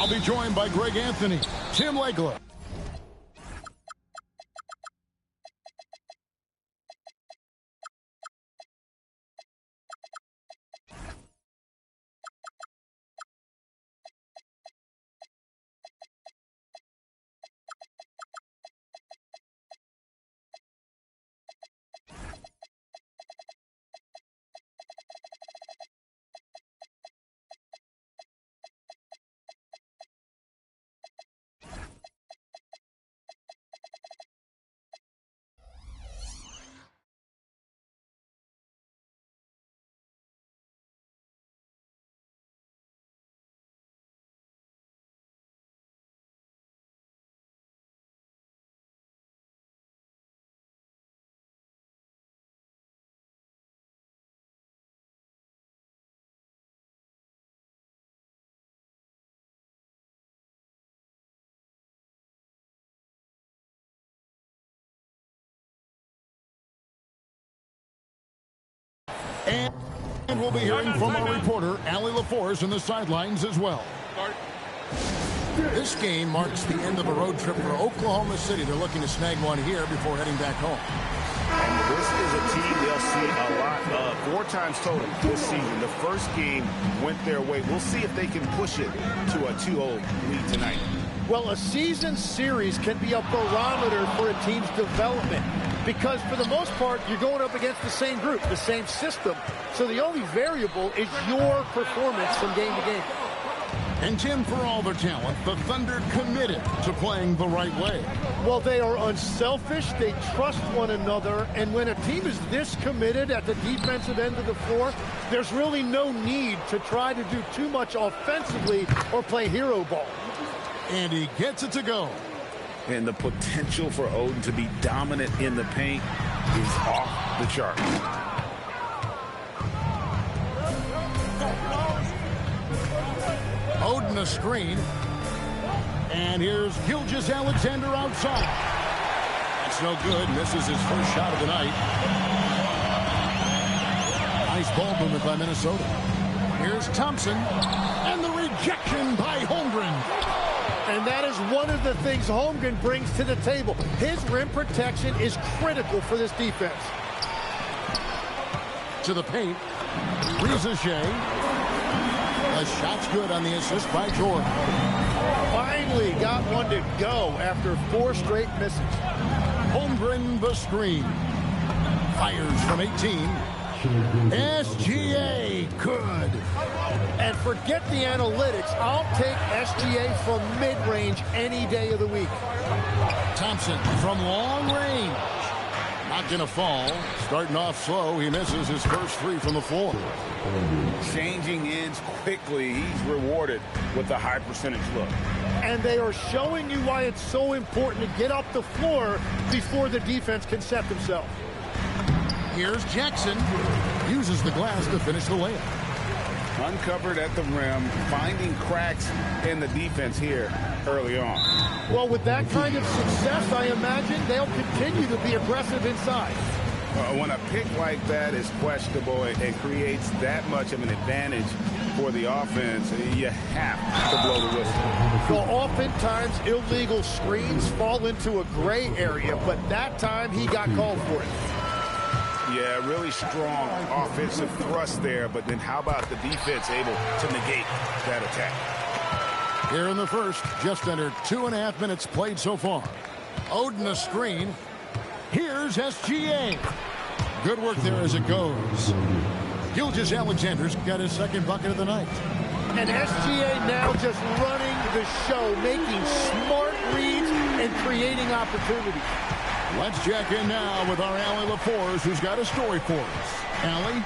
I'll be joined by Greg Anthony, Tim Legler. And we'll be hearing from our reporter, Allie LaForce, in the sidelines as well. This game marks the end of a road trip for Oklahoma City. They're looking to snag one here before heading back home. And this is a team they'll see a lot of 4 times total this season. The first game went their way. We'll see if they can push it to a 2-0 lead tonight. Well, a season series can be a barometer for a team's development because, for the most part, you're going up against the same group, the same system. So the only variable is your performance from game to game. And, Tim, for all their talent, the Thunder committed to playing the right way. Well, they are unselfish. They trust one another. And when a team is this committed at the defensive end of the floor, there's really no need to try to do too much offensively or play hero ball. And he gets it to go. And the potential for Oden to be dominant in the paint is off the chart. Oden a screen. And here's Gilgeous-Alexander outside. That's no good. Misses his first shot of the night. Nice ball movement by Minnesota. Here's Thompson. And the rejection by Holmgren. And that is one of the things Holmgren brings to the table. His rim protection is critical for this defense. To the paint. Reza Shea. The shot's good on the assist by Jordan. Finally got one to go after 4 straight misses. Holmgren the screen. Fires from 18. SGA good. And forget the analytics. I'll take SGA from mid-range any day of the week. Thompson from long range. Not going to fall. Starting off slow. He misses his first 3 from the floor. Changing ends quickly. He's rewarded with a high percentage look. And they are showing you why it's so important to get off the floor before the defense can set themselves. Here's Jackson. Uses the glass to finish the layup. Uncovered at the rim, finding cracks in the defense here early on. Well, with that kind of success, I imagine they'll continue to be aggressive inside. When a pick like that is questionable and creates that much of an advantage for the offense, you have to blow the whistle. Well, oftentimes illegal screens fall into a gray area, but that time he got called for it. Yeah, really strong offensive thrust there, but then how about the defense able to negate that attack? Here in the first, just under 2.5 minutes played so far. Oden a screen. Here's SGA. Good work there as it goes. Gilgeous-Alexander's got his second bucket of the night. And SGA now just running the show, making smart reads and creating opportunities. Let's check in now with our Allie LaForce, who's got a story for us. Allie?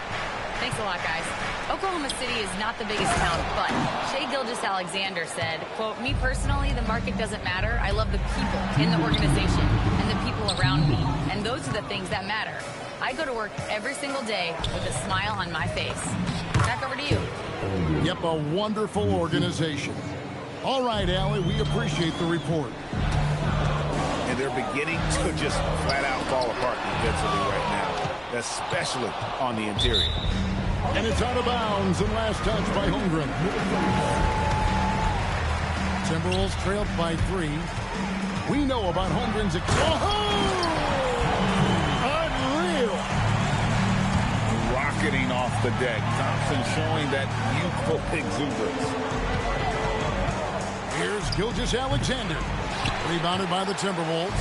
Thanks a lot, guys. Oklahoma City is not the biggest town, but Shai Gilgeous-Alexander said, quote, "Me personally, the market doesn't matter. I love the people in the organization and the people around me. And those are the things that matter. I go to work every single day with a smile on my face." Back over to you. Yep, a wonderful organization. All right, Allie, we appreciate the report. And they're beginning to just flat out fall apart defensively right now, especially on the interior. And it's out of bounds and last touch by Holmgren. Timberwolves trailed by 3. We know about Holmgren's... Unreal. Rocketing off the deck. Thompson showing that youthful exuberance. Here's Gilgeous-Alexander. Rebounded by the Timberwolves.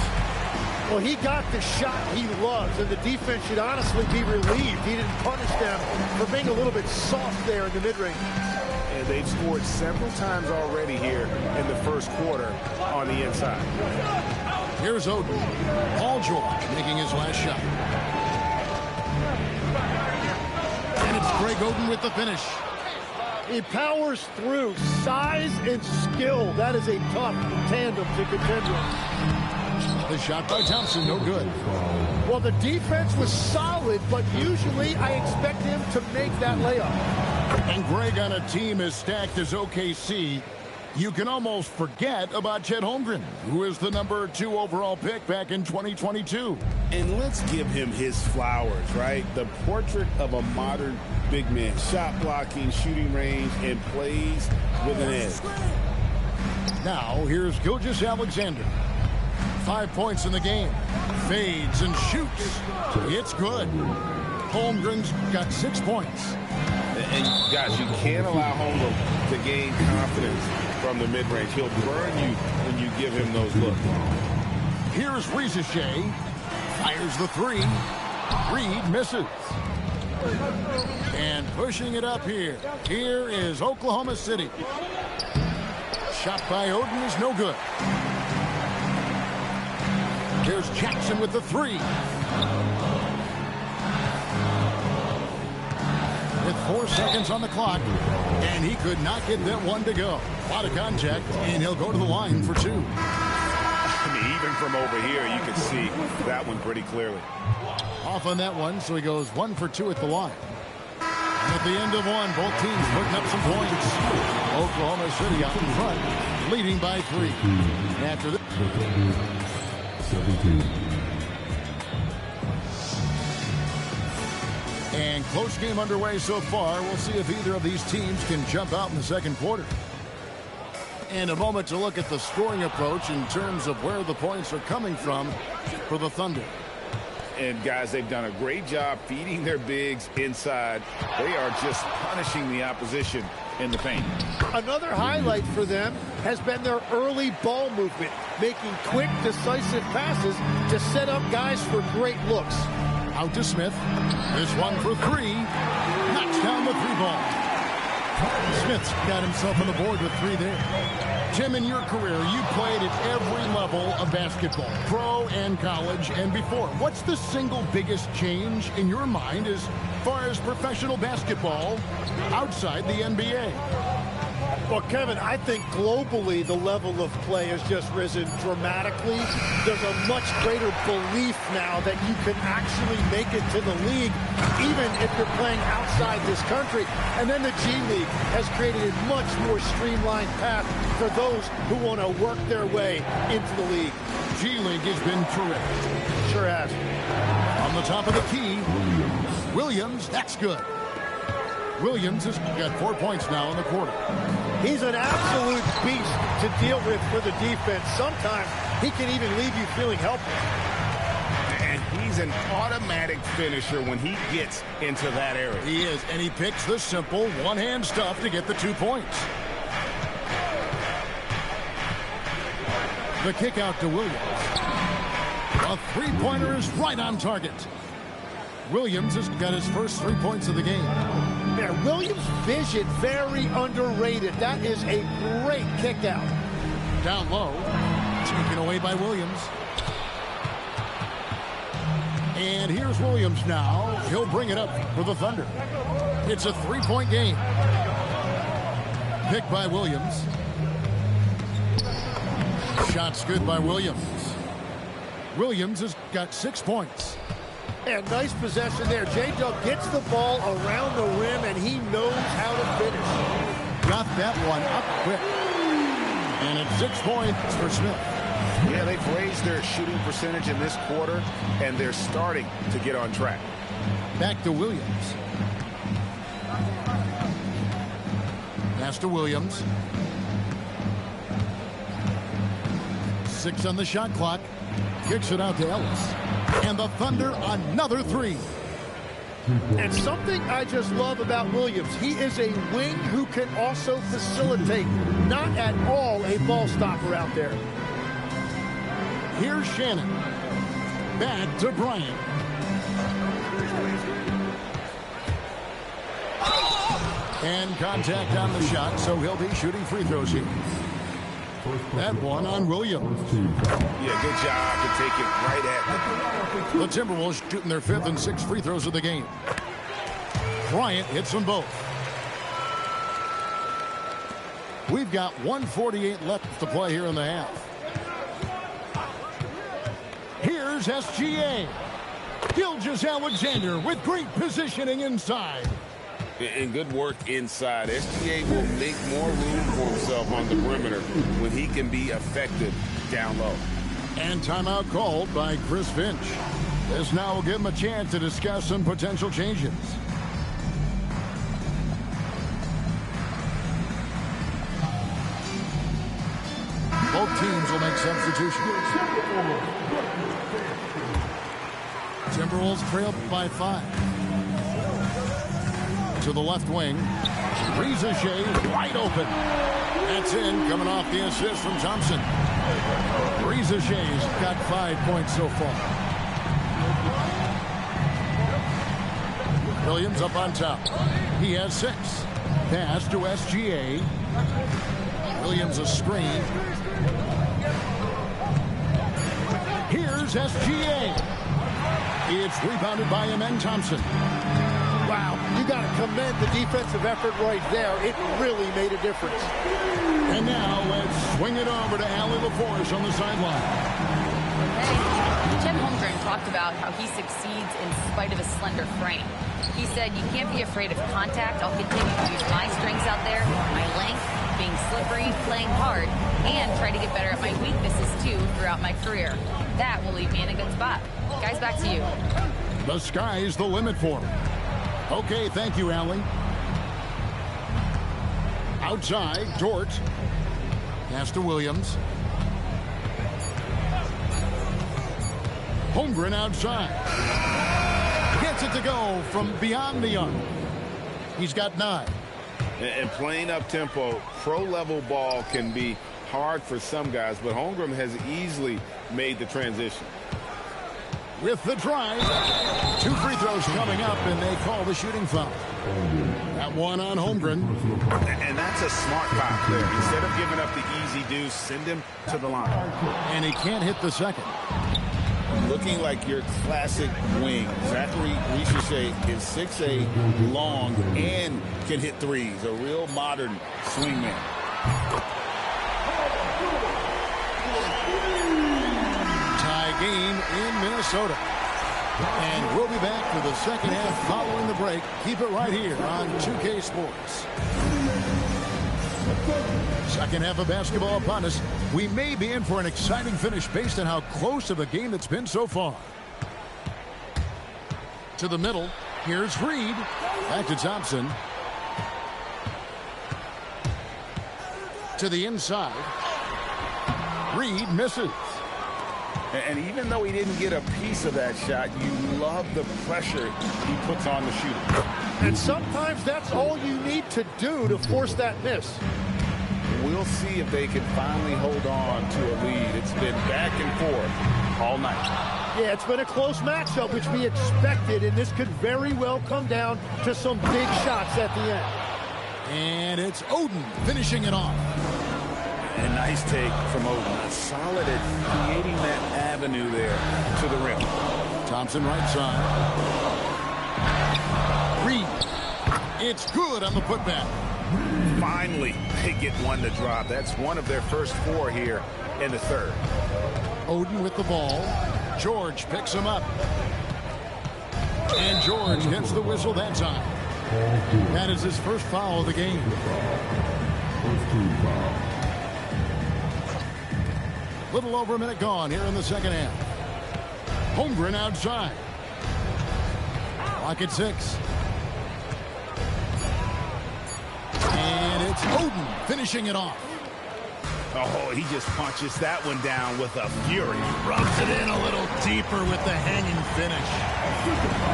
Well, he got the shot he loves, and the defense should honestly be relieved. He didn't punish them for being a little bit soft there in the mid-range. And they've scored several times already here in the first quarter on the inside. Here's Oden. Paul George making his last shot. And it's Greg Oden with the finish. He powers through. Size and skill. That is a tough tandem to contend with. The shot by Thompson, no good. Well, the defense was solid, but usually I expect him to make that layup. And Greg, on a team as stacked as OKC, you can almost forget about Chet Holmgren, who is the number 2 overall pick back in 2022. And let's give him his flowers, right? The portrait of a modern big man. Shot blocking, shooting range, and plays with an edge. Now, here's Gilgeous-Alexander. 5 points in the game. Fades and shoots. It's good. Holmgren's got 6 points. And guys, you can't allow Holmgren to gain confidence from the mid-range. He'll burn you when you give him those looks. Here's Risacher. Fires the 3. Reed misses. And pushing it up here. Here is Oklahoma City. Shot by Oden is no good. Here's Jackson with the 3. With 4 seconds on the clock, and he could not get that one to go. A lot of contact, and he'll go to the line for 2. I mean, even from over here, you can see that one pretty clearly. Off on that one, so he goes 1 for 2 at the line. And at the end of one, both teams putting up some points. Oklahoma City out in front, leading by 3. And after this... 17. And close game underway so far. We'll see if either of these teams can jump out in the second quarter. And a moment to look at the scoring approach in terms of where the points are coming from for the Thunder. And guys, they've done a great job feeding their bigs inside. They are just punishing the opposition in the paint. Another highlight for them has been their early ball movement, making quick, decisive passes to set up guys for great looks. Out to Smith. This one for 3. Knocks down the 3-ball. Smith's got himself on the board with 3 there. Tim, in your career, you played at every level of basketball, pro and college and before. What's the single biggest change in your mind as far as professional basketball outside the NBA? Well, Kevin, I think globally the level of play has just risen dramatically. There's a much greater belief now that you can actually make it to the league, even if you're playing outside this country. And then the G League has created a much more streamlined path for those who want to work their way into the league. G League has been terrific. Sure has. On the top of the key, Williams, that's good. Williams has got 4 points now in the quarter. He's an absolute beast to deal with for the defense. Sometimes he can even leave you feeling helpless. And he's an automatic finisher when he gets into that area. He is, and he picks the simple one-hand stuff to get the 2 points. The kick out to Williams. A 3-pointer is right on target. Williams has got his first 3 points of the game. Yeah, Williams' vision, very underrated. That is a great kick out. Down low. Taken away by Williams. And here's Williams now. He'll bring it up for the Thunder. It's a 3-point game. Picked by Williams. Shot's good by Williams. Williams has got 6 points. And nice possession there. J-Dub gets the ball around the rim, and he knows how to finish. Got that one up quick. And it's 6 points for Smith. Yeah, they've raised their shooting percentage in this quarter, and they're starting to get on track. Back to Williams. Pass to Williams. 6 on the shot clock. Kicks it out to Ellis. And the Thunder another 3. And something I just love about Williams, he is a wing who can also facilitate. Not at all a ball stopper out there. Here's Shannon. Back to Bryant. And contact on the shot, so he'll be shooting free throws here. That one on Williams. Yeah, good job to take it right at them. The Timberwolves shooting their 5th and 6th free throws of the game. Bryant hits them both. We've got 1:48 left to play here in the half. Here's SGA. Gilgeous-Alexander with great positioning inside. And good work inside. SGA will make more room for himself on the perimeter when he can be effective down low. And timeout called by Chris Finch. This now will give him a chance to discuss some potential changes. Both teams will make substitutions. Timberwolves trail by 5. To the left wing. Reza Shea wide open. That's in, coming off the assist from Thompson. Reza Shea's got 5 points so far. Williams up on top. He has 6. Pass to SGA. Williams a screen. Here's SGA. It's rebounded by Amen Thompson. Wow, you got to commend the defensive effort right there. It really made a difference. And now let's swing it over to Allie LaForce on the sideline. Hey, Chet Holmgren talked about how he succeeds in spite of a slender frame. He said, you can't be afraid of contact. I'll continue to use my strengths out there, my length, being slippery, playing hard, and try to get better at my weaknesses too throughout my career. That will leave me in a good spot. Guys, back to you. The sky's the limit for him. Okay, thank you, Allie. Outside, Dort. Pass to Williams. Holmgren outside. Gets it to go from beyond the arc. He's got 9. And playing up-tempo, pro-level ball can be hard for some guys, but Holmgren has easily made the transition. With the drive, 2 free throws coming up, and they call the shooting foul. That one on Holmgren. And that's a smart foul there. Instead of giving up the easy deuce, send him to the line. And he can't hit the second. Looking like your classic wing. Zachary Richer is 6'8", long, and can hit threes. A real modern swingman. Tie game in Minnesota. And we'll be back for the second half following the break. Keep it right here on 2K Sports. Second half of basketball upon us. We may be in for an exciting finish based on how close of a game it's been so far. To the middle. Here's Reed. Back to Thompson. To the inside. Reed misses. And even though he didn't get a piece of that shot, you love the pressure he puts on the shooter. And sometimes that's all you need to do to force that miss. We'll see if they can finally hold on to a lead. It's been back and forth all night. Yeah, it's been a close matchup, which we expected, and this could very well come down to some big shots at the end. And it's Oden finishing it off. A nice take from Oden. Solid at creating that avenue there to the rim. Thompson right side. Reed. It's good on the putback. Finally, they get one to drop. That's one of their first 4 here in the third. Oden with the ball. George picks him up. And George gets the whistle that time. That is his first foul of the game. Little over a minute gone here in the second half. Holmgren outside. Clock at 6. And it's Oden finishing it off. Oh, he just punches that one down with a fury. Rubs it in a little deeper with the hanging finish.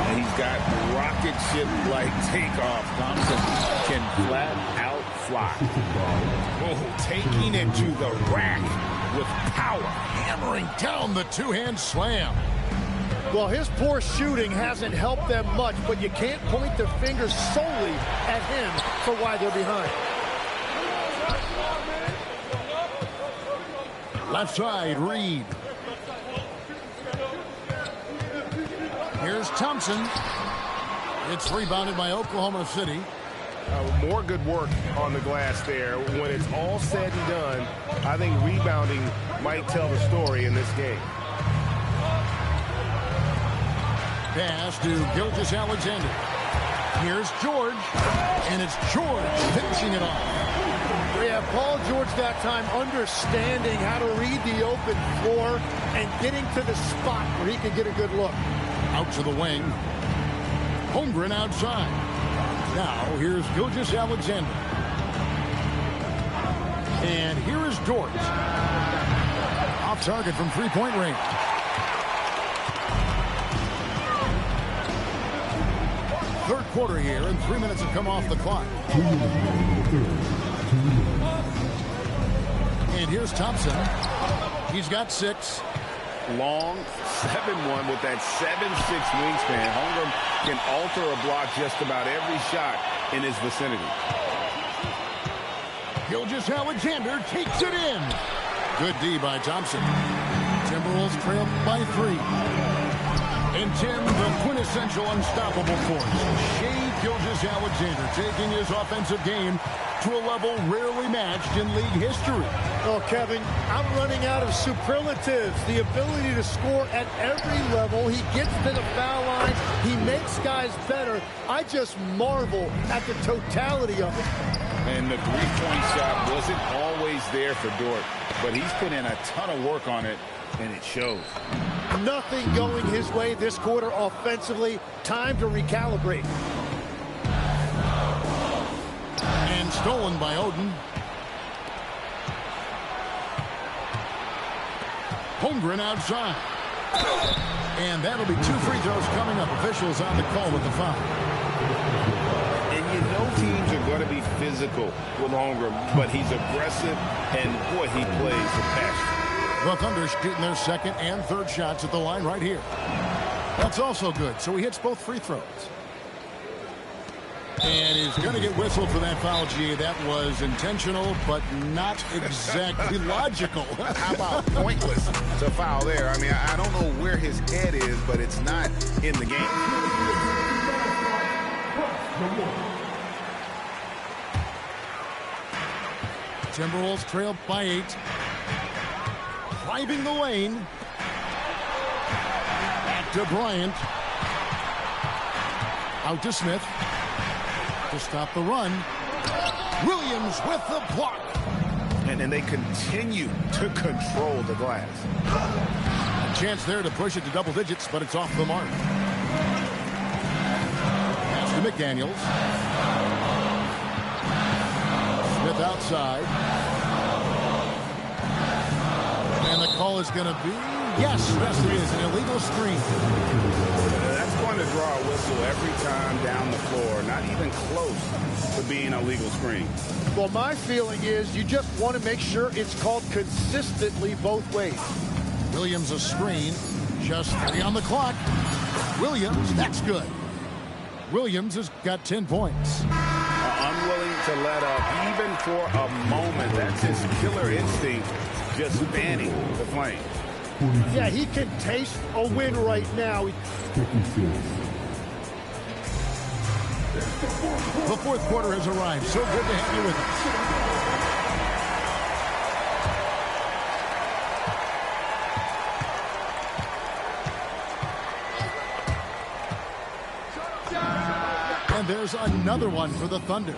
And he's got rocket ship-like takeoff. Thompson can flat out fly. Oh, taking it to the rack with power. Hammering down the two-hand slam. Well, his poor shooting hasn't helped them much, but you can't point the finger solely at him for why they're behind. Left side, Reed. Here's Thompson. It's rebounded by Oklahoma City. More good work on the glass there. When it's all said and done, I think rebounding might tell the story in this game. Pass to Gilgeous-Alexander. Here's George. And it's George finishing it off. Yeah, Paul George that time understanding how to read the open floor and getting to the spot where he could get a good look. Out to the wing. Holmgren outside. Now here's Gilgeous-Alexander. And here is George. Off target from three-point range. Third quarter here, and 3 minutes have come off the clock. And here's Thompson. He's got 6. Long 7-1 with that 7'6" wingspan. Holmgren can alter a block just about every shot in his vicinity. Gilgeous-Alexander takes it in. Good D by Thompson. Timberwolves trail by 3. And Tim, the quintessential unstoppable force, Shai Gilgeous-Alexander, taking his offensive game to a level rarely matched in league history. Oh, Kevin, I'm running out of superlatives. The ability to score at every level. He gets to the foul line. He makes guys better. I just marvel at the totality of it. And the three-point shot wasn't always there for Dort, but he's put in a ton of work on it, and it shows. Nothing going his way this quarter offensively. Time to recalibrate. And stolen by Oden. Holmgren outside. And that'll be 2 free throws coming up. Officials on the call with the foul. And you know teams are going to be physical with Holmgren, but he's aggressive, and boy, he plays the passion. The Thunder shooting their second and third shots at the line right here. That's also good, so he hits both free throws. And he's going to get whistled for that foul, G. That was intentional, but not exactly logical. How about pointless to foul there? I mean, I don't know where his head is, but it's not in the game. Timberwolves trail by 8. Driving the lane. Back to Bryant. Out to Smith. To stop the run. Williams with the block. And they continue to control the glass. A chance there to push it to double digits, but it's off the mark. Pass to McDaniels. Smith outside. And the call is going to be, yes, it is an illegal screen. That's going to draw a whistle every time down the floor. Not even close to being a legal screen. Well, my feeling is you just want to make sure it's called consistently both ways. Williams a screen. Just 3 on the clock. Williams, that's good. Williams has got 10 points. Unwilling to let up even for a moment. That's his killer instinct. Just fanning the flame. Yeah, he can taste a win right now. The fourth quarter has arrived. So good to have you with us. And there's another one for the Thunder.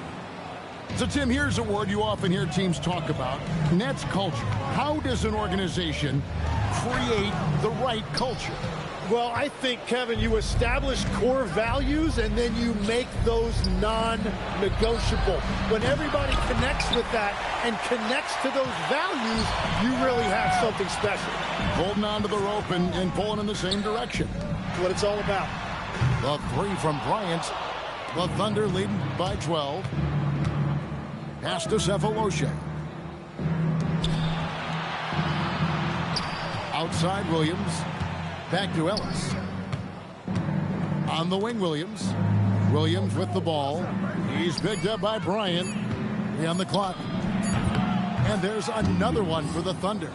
So, Tim, here's a word you often hear teams talk about, and that's culture. How does an organization create the right culture? Well, I think, Kevin, you establish core values and then you make those non-negotiable. When everybody connects with that and connects to those values, you really have something special. Holding on to the rope and pulling in the same direction. That's what it's all about. The three from Bryant. The Thunder leading by 12. Pass to Sefolosha. Outside Williams. Back to Ellis. On the wing, Williams. Williams with the ball. He's picked up by Bryant. On the clock. And there's another one for the Thunder.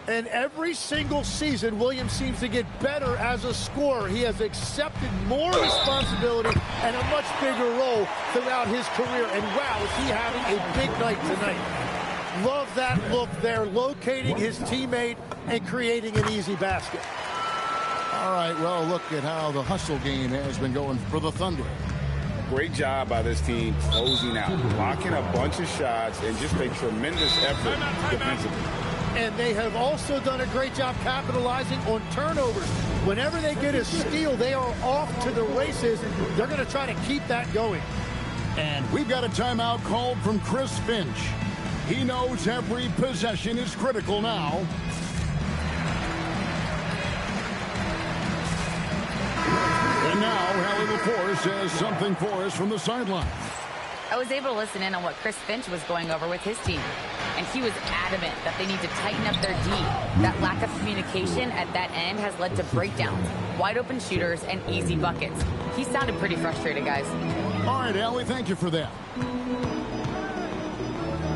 And every single season, Williams seems to get better as a scorer. He has accepted more responsibility and a much bigger role throughout his career. And wow, is he having a big night tonight. Love that look there, locating his teammate and creating an easy basket. All right, well, look at how the hustle game has been going for the Thunder. Great job by this team closing out, blocking a bunch of shots, and just a tremendous effort defensively. And they have also done a great job capitalizing on turnovers. Whenever they get a steal, they are off to the races. They're going to try to keep that going. And we've got a timeout called from Chris Finch. He knows every possession is critical now. And now, Hallie LaForce has something for us from the sideline. I was able to listen in on what Chris Finch was going over with his team. And he was adamant that they need to tighten up their D. That lack of communication at that end has led to breakdowns, wide open shooters, and easy buckets. He sounded pretty frustrated, guys. All right, Allie, thank you for that.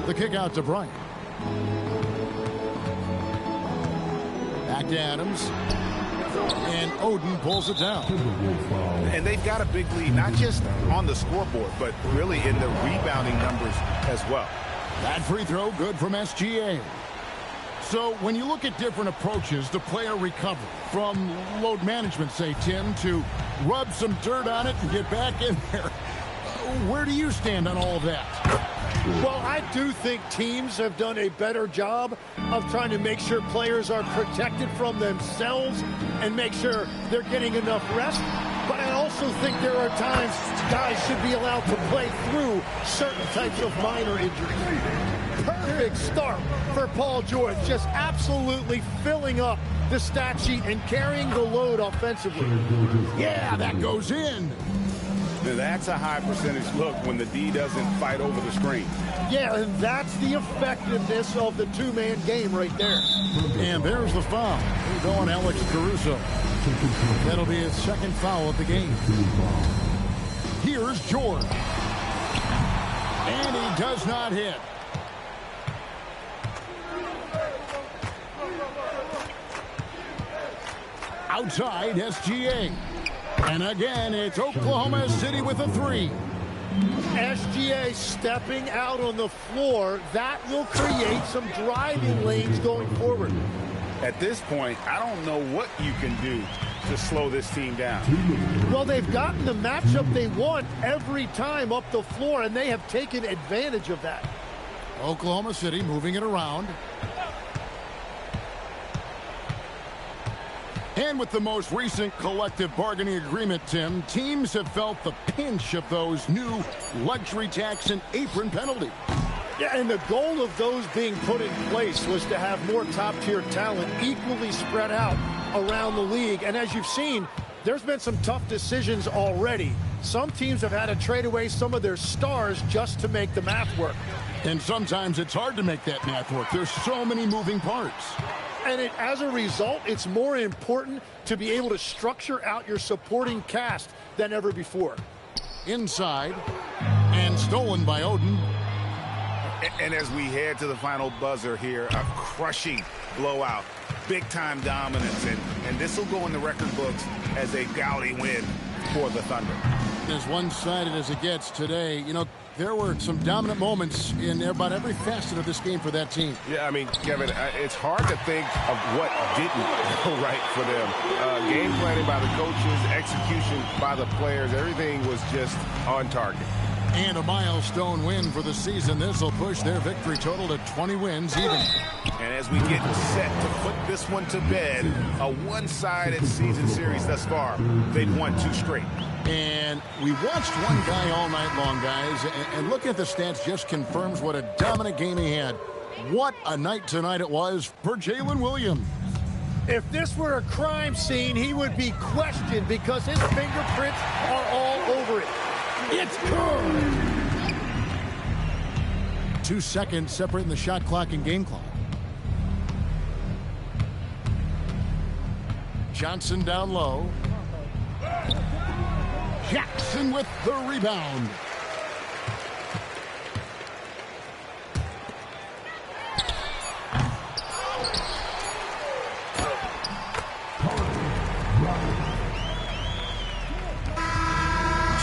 The kick out to Bryant. Back to Adams. And Oden pulls it down. And they've got a big lead, not just on the scoreboard, but really in the rebounding numbers as well. That free throw good from SGA. So when you look at different approaches to player recovery, from load management, say, Tim, to rub some dirt on it and get back in there, where do you stand on all of that? Well, I do think teams have done a better job of trying to make sure players are protected from themselves and make sure they're getting enough rest. But I also think there are times guys should be allowed to play through certain types of minor injuries. Perfect start for Paul George, just absolutely filling up the stat sheet and carrying the load offensively. Yeah, that goes in. Now that's a high percentage look when the D doesn't fight over the screen. Yeah, and that's the effectiveness of the two-man game right there. And there's the foul. We're going Alex Caruso. That'll be his second foul of the game. Here's George. And he does not hit. Outside, SGA. And again, it's Oklahoma City with a three. SGA stepping out on the floor. That will create some driving lanes going forward. At this point, I don't know what you can do to slow this team down. Well, they've gotten the matchup they want every time up the floor, and they have taken advantage of that. Oklahoma City moving it around. And with the most recent collective bargaining agreement, Tim, teams have felt the pinch of those new luxury tax and apron penalties. Yeah, and the goal of those being put in place was to have more top-tier talent equally spread out around the league. And as you've seen, there's been some tough decisions already. Some teams have had to trade away some of their stars just to make the math work. And sometimes it's hard to make that math work. There's so many moving parts. And as a result, it's more important to be able to structure out your supporting cast than ever before. Inside, and stolen by Oden. And as we head to the final buzzer here, a crushing blowout, big-time dominance, and this will go in the record books as a gaudy win for the Thunder. As one-sided as it gets today, you know, there were some dominant moments in about every facet of this game for that team. Yeah, I mean, Kevin, it's hard to think of what didn't go right for them. Game planning by the coaches, execution by the players, everything was just on target. And a milestone win for the season. This will push their victory total to 20 wins even. And as we get set to put this one to bed, a one-sided season series thus far. They've won 2 straight. And we watched one guy all night long, guys, and looking at the stats just confirms what a dominant game he had. What a night tonight it was for Jalen Williams. If this were a crime scene, he would be questioned because his fingerprints are all over it. It's good. 2 seconds separating the shot clock and game clock. Johnson down low. Jackson with the rebound.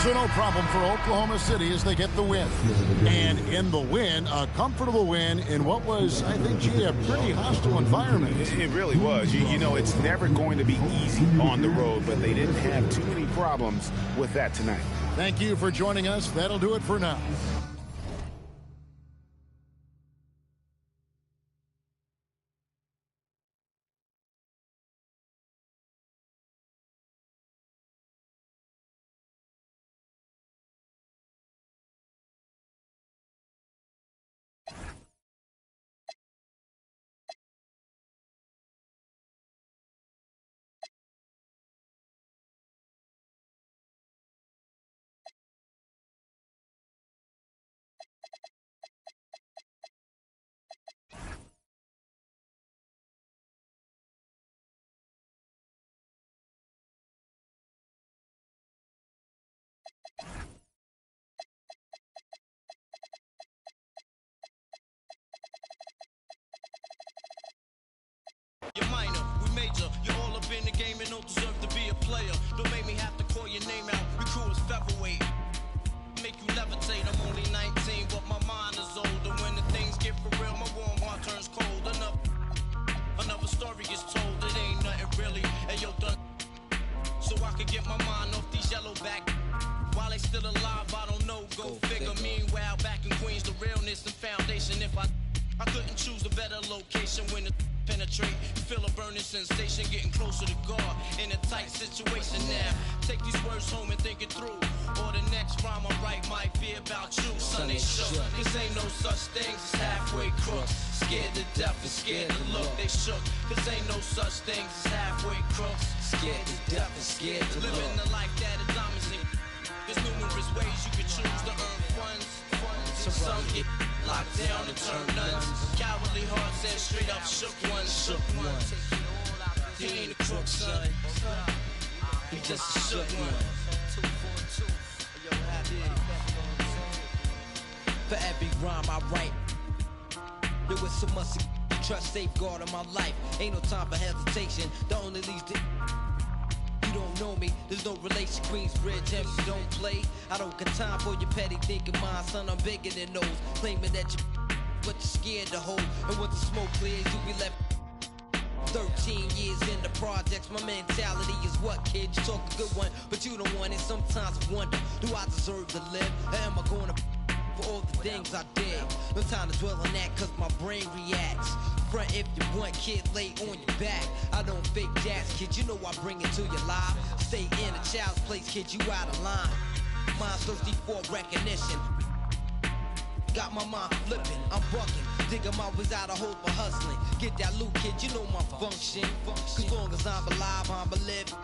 So no problem for Oklahoma City as they get the win. And in the win, a comfortable win in what was, I think, a pretty hostile environment. It really was. You know, it's never going to be easy on the road, but they didn't have too many problems with that tonight. Thank you for joining us. That'll do it for now. You're minor, we major. You're all up in the game and don't deserve to be a player. Don't make me have to call your name out. Your crew is featherweight. Make you levitate. I'm only 19, but my mind is older. When the things get for real, my warm heart turns cold. Another story gets told. It ain't nothing really. Hey, yo, done. So I can get my mind off these yellow back. While they still alive, I don't know. Go figure. Meanwhile, back in Queens, the realness and foundation. If I couldn't choose a better location when the penetrate, feel a burning sensation, getting closer to God in a tight situation now. Take these words home and think it through, or the next rhyme I write might be about you. Son, they shook, cause ain't no such things as halfway crooks. Scared to death and scared to look, they shook, cause ain't no such things as halfway crooks. Scared to death and scared to look. Living the life that is diamonds in. There's numerous ways you can choose to earn funds. Some get locked down and turn nuns. Cowardly hearts and straight up shook ones. He ain't a crook, son. He just a shook one. For every rhyme I write, there was so much to trust, safeguard in my life. Ain't no time for hesitation. The only leads to you don't know me, there's no relation. Queensbridge, MC don't play. I don't got time for your petty thinking, mine, son, I'm bigger than those. Claiming that you but you're scared to hold. And once the smoke clears, you be left 13 years in the projects. My mentality is what, kid? You talk a good one, but you don't want it. Sometimes I wonder, do I deserve to live? Or am I gonna for all the things I did? No time to dwell on that, cause my brain reacts. Front if you want, kid, lay on your back. I don't fake jazz, kid, you know I bring it to your live. Stay in a child's place, kid, you out of line. Mind's thirsty for recognition. Got my mind flipping, I'm bucking. Digging my ways out of hope for hustling. Get that loot, kid, you know my function. Cause long as I'm alive, I'm a live.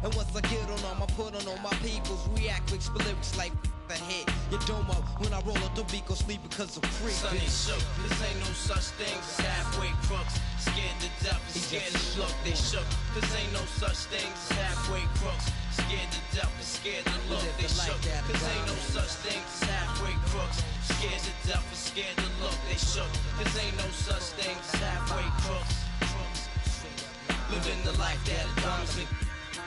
And once I get on them, I put on all my peoples. React quick, spit lyrics like the hit. You don't know when I roll up the beat, go sleep because I'm free. Son, they shook. This ain't no such thing as halfway crooks. Scared to death and scared to look. They shook. This ain't no such thing as halfway crooks. Scared to death and scared to look. They shook. This ain't no such thing as halfway crooks. Scared to death and scared to look. They shook. This ain't no such thing as halfway crooks. Living the life that is promising.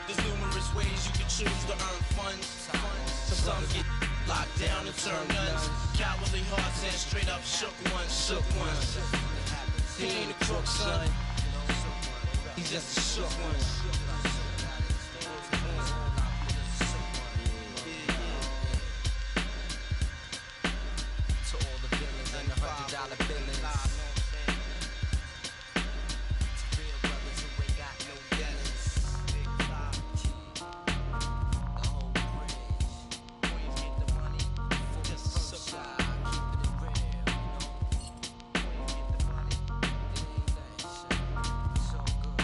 There's numerous ways you can choose to earn funds. Some get locked down and turn nuns. Cowardly hearts and straight up shook ones. Shook ones. He ain't a crook, son. He's just a shook one. dollar billings. Real brothers who ain't got no dealings. The whole bridge. Queens get the money for the first side. Keeping it real, you know. Queens get the money. It ain't that shit. So good.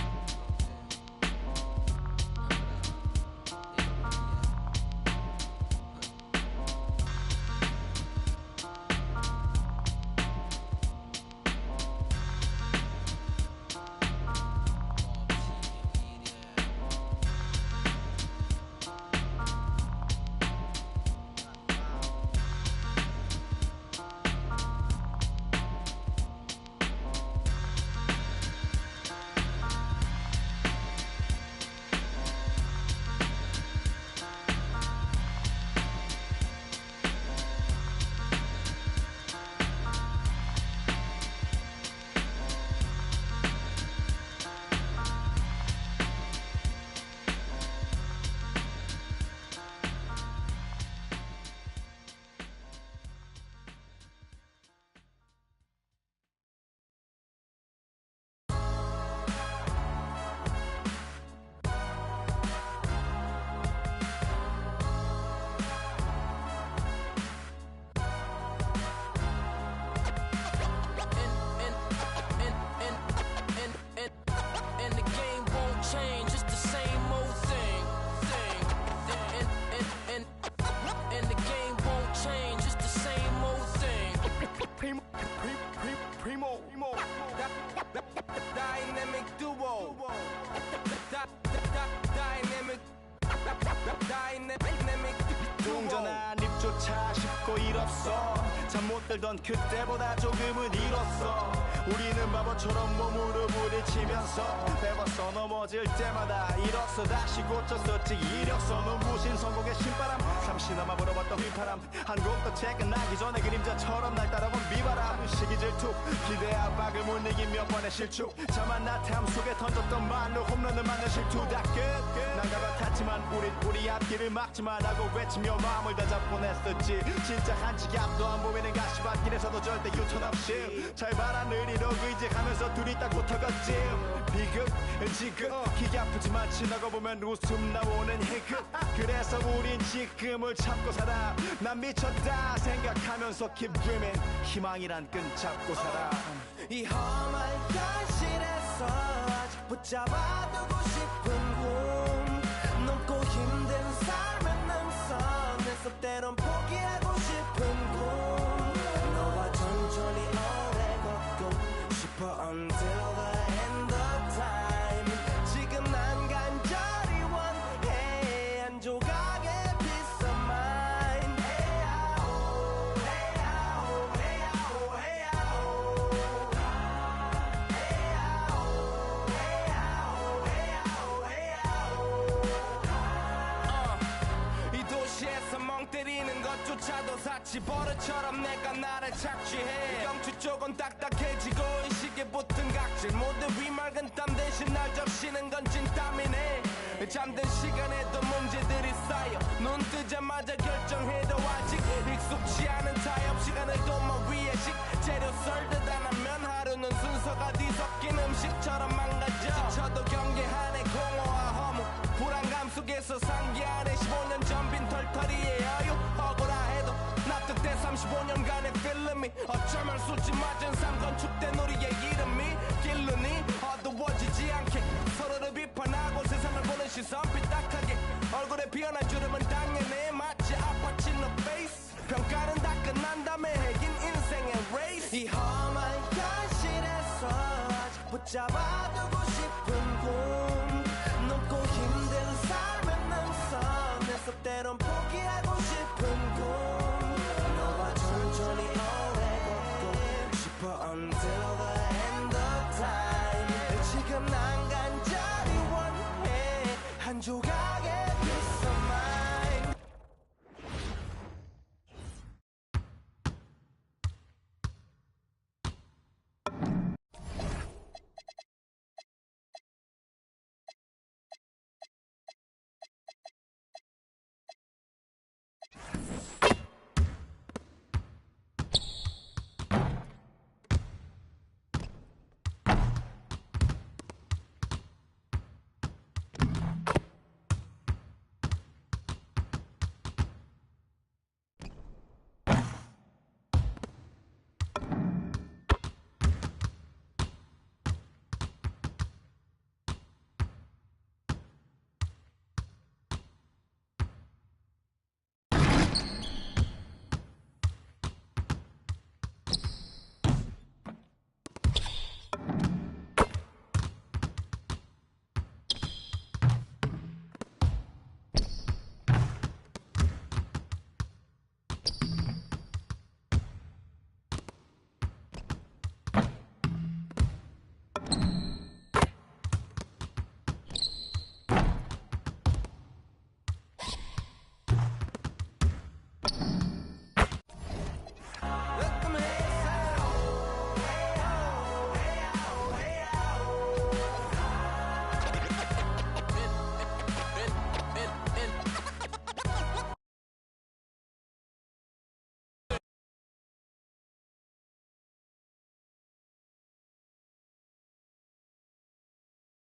And the game won't change, it's the same old thing. And the game won't change, it's the same old thing. Primo, dynamic duo, dynamic 동전한 입조차 쉽고 일 없어. 잠 못 들던 그때보다 조금은 일었어. 우리는 바보처럼 몸으로 부딪히면서 배웠어. 넘어질 때마다 일었어. 다시 고쳤었지. 이력서 눈부신 성공의 신바람. 잠시나마 불어봤던 휘파람. 한 곡도 책 끝나기 전에 그림자처럼 날 따라온 비바람. 시기 질투 기대 압박을 못 이긴 몇 번의 실축. 자만 나탐 속에 던졌던 말로 홈런을 맞는 실투. 다 끝 난가 같았지만 우리 앞길을 막지만 하고 외치며 마음을 다잡곤 했었지. 진짜 한치 앞도 안 보이는 가시밭길에서도 절대 유턴 없이 잘 봐라 느리로 의지하면서 둘이 딱 붙어갔지. 비극 지극 기가 아프지만 지나고 보면 웃음 나오는 희극. 그래서 우린 지금을 참고 살아. 난 미쳤다 생각하면서 keep dreaming. 희망이란 끈 잡고 살아. 이 험한 현실에서 아직 붙잡아두고 싶은 꿈. 넘고 힘든 삶의 능선에서 때론 포기하고 싶은 꿈. 너와 천천히 오래 걷고 싶어 until the end of time. 지금 난 간절히 원해 한 조각의 peace of mind. 헤야오 헤야오 헤야오 헤야오 이 도시에서 멍 때리는 것조차도 사치. 버릇처럼 내가 나를 착취해. 경추 쪽은 딱딱해지고 의식에 붙은 각질. 모두 위맑은 땀 대신 날 적시는 건 진땀이네. 잠든 시간에도 문제들이 쌓여. 눈 뜨자마자 결정해도 아직 익숙치 않은 타협. 시간을 도마 위에 식재료 썰듯 안 하면 하루는 순서가 뒤섞인 음식처럼 망가져. 지쳐도 경계하네 공허와 허무. 불안감 속에서 상기하네 15년 전 빈 털터리의 여유. 억울해도 납득돼 35년간의 필름이. 어쩌면 수치 맞은 삶 건축된 우리의 이름이 길르니 어두워지지 않게 서로를 비판하고 세상을 보는 시선 삐딱하게. 얼굴에 피어난 주름은 당연해 마치 아파친 너 페이스. 평가는 다 끝난 다음에 핵인 인생의 레이스. 이 험한 현실에서 아직 붙잡아두고 싶은 꿈. 높고 힘든 삶의 능선에서 때론 포기하고 싶은 꿈. 너와 천천히 오래 걷고 싶어 until the end of time. 지금 난 간절히 원해 한 조각